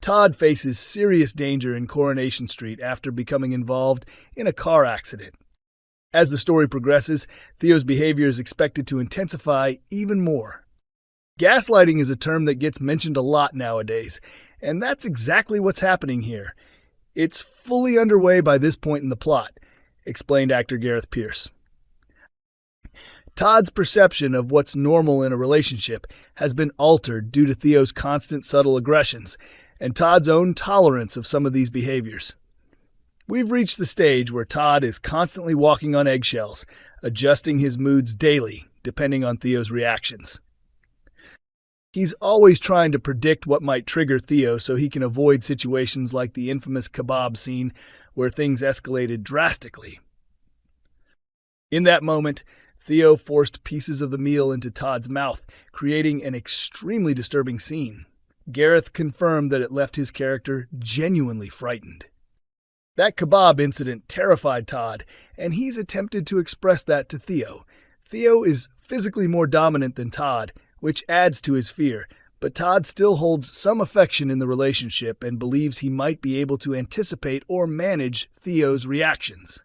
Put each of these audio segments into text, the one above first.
Todd faces serious danger in Coronation Street after becoming involved in a car accident. As the story progresses, Theo's behavior is expected to intensify even more. Gaslighting is a term that gets mentioned a lot nowadays, and that's exactly what's happening here. It's fully underway by this point in the plot, explained actor Gareth Pierce. Todd's perception of what's normal in a relationship has been altered due to Theo's constant subtle aggressions and Todd's own tolerance of some of these behaviors. We've reached the stage where Todd is constantly walking on eggshells, adjusting his moods daily, depending on Theo's reactions. He's always trying to predict what might trigger Theo so he can avoid situations like the infamous kebab scene where things escalated drastically. In that moment, Theo forced pieces of the meal into Todd's mouth, creating an extremely disturbing scene. Gareth confirmed that it left his character genuinely frightened. That kebab incident terrified Todd, and he's attempted to express that to Theo. Theo is physically more dominant than Todd, which adds to his fear, but Todd still holds some affection in the relationship and believes he might be able to anticipate or manage Theo's reactions.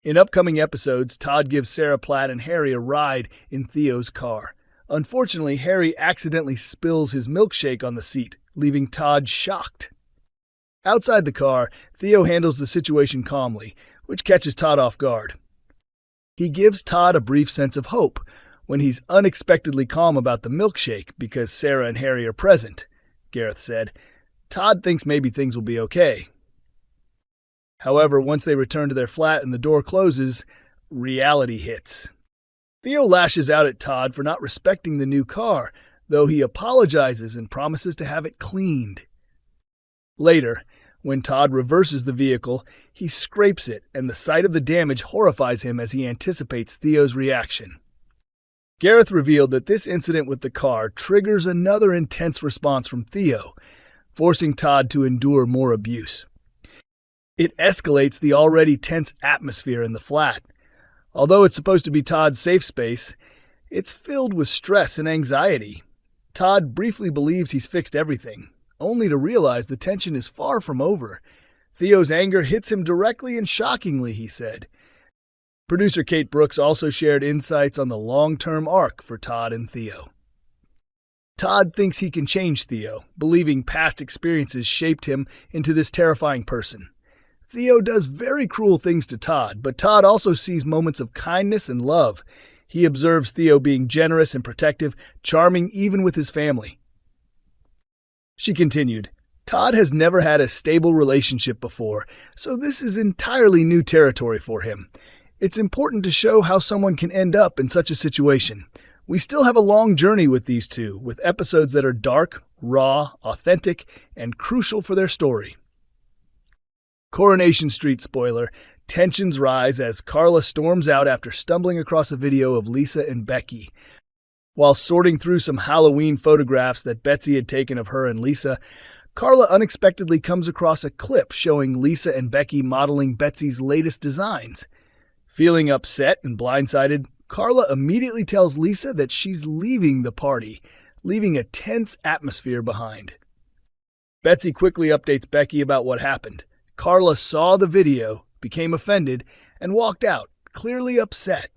In upcoming episodes, Todd gives Sarah Platt and Harry a ride in Theo's car. Unfortunately, Harry accidentally spills his milkshake on the seat, leaving Todd shocked. Outside the car, Theo handles the situation calmly, which catches Todd off guard. He gives Todd a brief sense of hope when he's unexpectedly calm about the milkshake because Sarah and Harry are present, Gareth said. Todd thinks maybe things will be okay. However, once they return to their flat and the door closes, reality hits. Theo lashes out at Todd for not respecting the new car, though he apologizes and promises to have it cleaned. Later, when Todd reverses the vehicle, he scrapes it, and the sight of the damage horrifies him as he anticipates Theo's reaction. Gareth revealed that this incident with the car triggers another intense response from Theo, forcing Todd to endure more abuse. It escalates the already tense atmosphere in the flat. Although it's supposed to be Todd's safe space, it's filled with stress and anxiety. Todd briefly believes he's fixed everything, only to realize the tension is far from over. Theo's anger hits him directly and shockingly, he said. Producer Kate Brooks also shared insights on the long-term arc for Todd and Theo. Todd thinks he can change Theo, believing past experiences shaped him into this terrifying person. Theo does very cruel things to Todd, but Todd also sees moments of kindness and love. He observes Theo being generous and protective, charming even with his family. She continued, Todd has never had a stable relationship before, so this is entirely new territory for him. It's important to show how someone can end up in such a situation. We still have a long journey with these two, with episodes that are dark, raw, authentic, and crucial for their story. Coronation Street spoiler, tensions rise as Carla storms out after stumbling across a video of Lisa and Becky. While sorting through some Halloween photographs that Betsy had taken of her and Lisa, Carla unexpectedly comes across a clip showing Lisa and Becky modeling Betsy's latest designs. Feeling upset and blindsided, Carla immediately tells Lisa that she's leaving the party, leaving a tense atmosphere behind. Betsy quickly updates Becky about what happened. Carla saw the video, became offended, and walked out, clearly upset.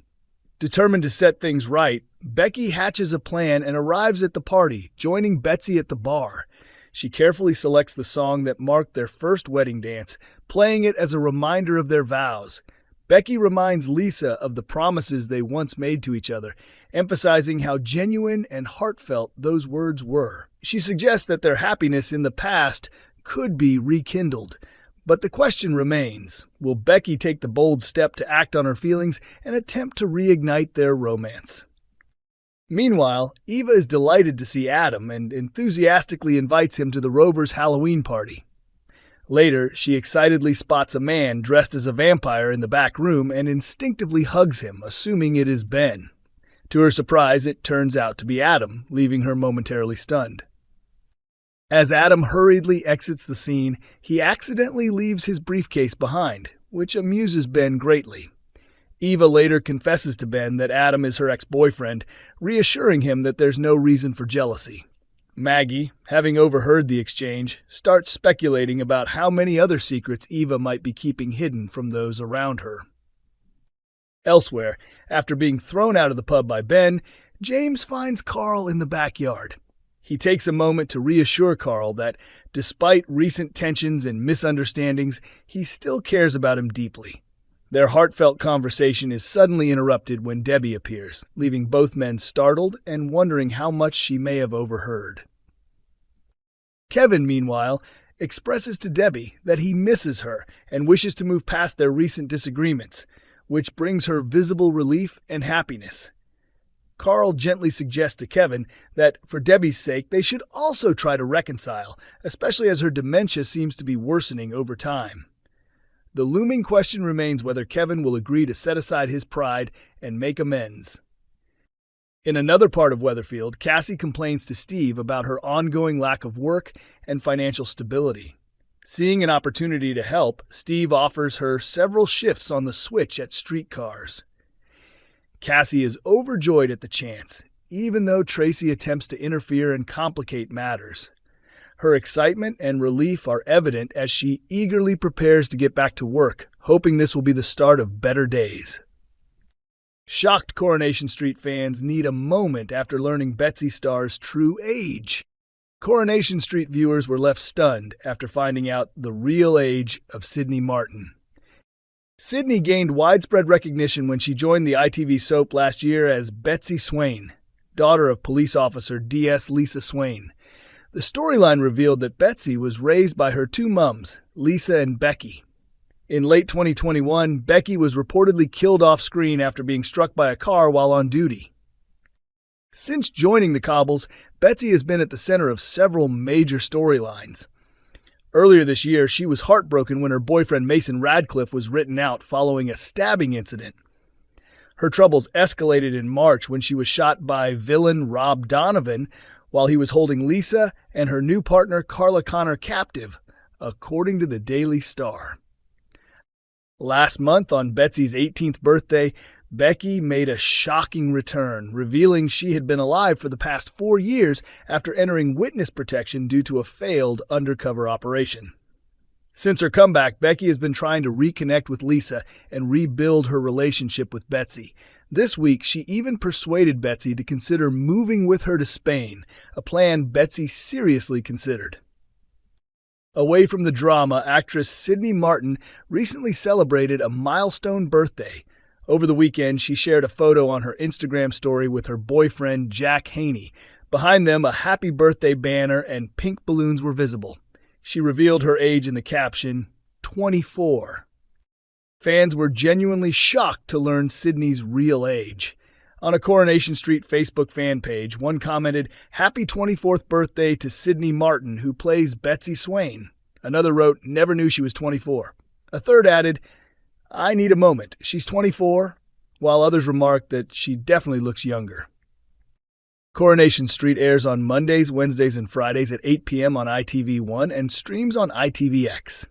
Determined to set things right, Becky hatches a plan and arrives at the party, joining Betsy at the bar. She carefully selects the song that marked their first wedding dance, playing it as a reminder of their vows. Becky reminds Lisa of the promises they once made to each other, emphasizing how genuine and heartfelt those words were. She suggests that their happiness in the past could be rekindled. But the question remains, will Becky take the bold step to act on her feelings and attempt to reignite their romance? Meanwhile, Eva is delighted to see Adam and enthusiastically invites him to the Rovers' Halloween party. Later, she excitedly spots a man dressed as a vampire in the back room and instinctively hugs him, assuming it is Ben. To her surprise, it turns out to be Adam, leaving her momentarily stunned. As Adam hurriedly exits the scene, he accidentally leaves his briefcase behind, which amuses Ben greatly. Eva later confesses to Ben that Adam is her ex-boyfriend, reassuring him that there's no reason for jealousy. Maggie, having overheard the exchange, starts speculating about how many other secrets Eva might be keeping hidden from those around her. Elsewhere, after being thrown out of the pub by Ben, James finds Carl in the backyard. He takes a moment to reassure Carl that, despite recent tensions and misunderstandings, he still cares about him deeply. Their heartfelt conversation is suddenly interrupted when Debbie appears, leaving both men startled and wondering how much she may have overheard. Kevin, meanwhile, expresses to Debbie that he misses her and wishes to move past their recent disagreements, which brings her visible relief and happiness. Carl gently suggests to Kevin that, for Debbie's sake, they should also try to reconcile, especially as her dementia seems to be worsening over time. The looming question remains whether Kevin will agree to set aside his pride and make amends. In another part of Weatherfield, Cassie complains to Steve about her ongoing lack of work and financial stability. Seeing an opportunity to help, Steve offers her several shifts on the switch at streetcars. Cassie is overjoyed at the chance, even though Tracy attempts to interfere and complicate matters. Her excitement and relief are evident as she eagerly prepares to get back to work, hoping this will be the start of better days. Shocked Coronation Street fans need a moment after learning Betsy Starr's true age. Coronation Street viewers were left stunned after finding out the real age of Sydney Martin. Sydney gained widespread recognition when she joined the ITV soap last year as Betsy Swain, daughter of police officer D.S. Lisa Swain. The storyline revealed that Betsy was raised by her two mums, Lisa and Becky. In late 2021, Becky was reportedly killed off-screen after being struck by a car while on duty. Since joining the Cobbles, Betsy has been at the center of several major storylines. Earlier this year, she was heartbroken when her boyfriend Mason Radcliffe was written out following a stabbing incident. Her troubles escalated in March when she was shot by villain Rob Donovan while he was holding Lisa and her new partner Carla Connor captive, according to the Daily Star. Last month, on Betsy's 18th birthday, Becky made a shocking return, revealing she had been alive for the past 4 years after entering witness protection due to a failed undercover operation. Since her comeback, Becky has been trying to reconnect with Lisa and rebuild her relationship with Betsy. This week, she even persuaded Betsy to consider moving with her to Spain, a plan Betsy seriously considered. Away from the drama, actress Sydney Martin recently celebrated a milestone birthday. Over the weekend, she shared a photo on her Instagram story with her boyfriend, Jack Haney. Behind them, a happy birthday banner and pink balloons were visible. She revealed her age in the caption, 24. Fans were genuinely shocked to learn Sydney's real age. On a Coronation Street Facebook fan page, one commented, "Happy 24th birthday to Sydney Martin, who plays Betsy Swain." Another wrote, "Never knew she was 24. A third added, "I need a moment. She's 24, while others remarked that she definitely looks younger. Coronation Street airs on Mondays, Wednesdays, and Fridays at 8 p.m. on ITV1 and streams on ITVX.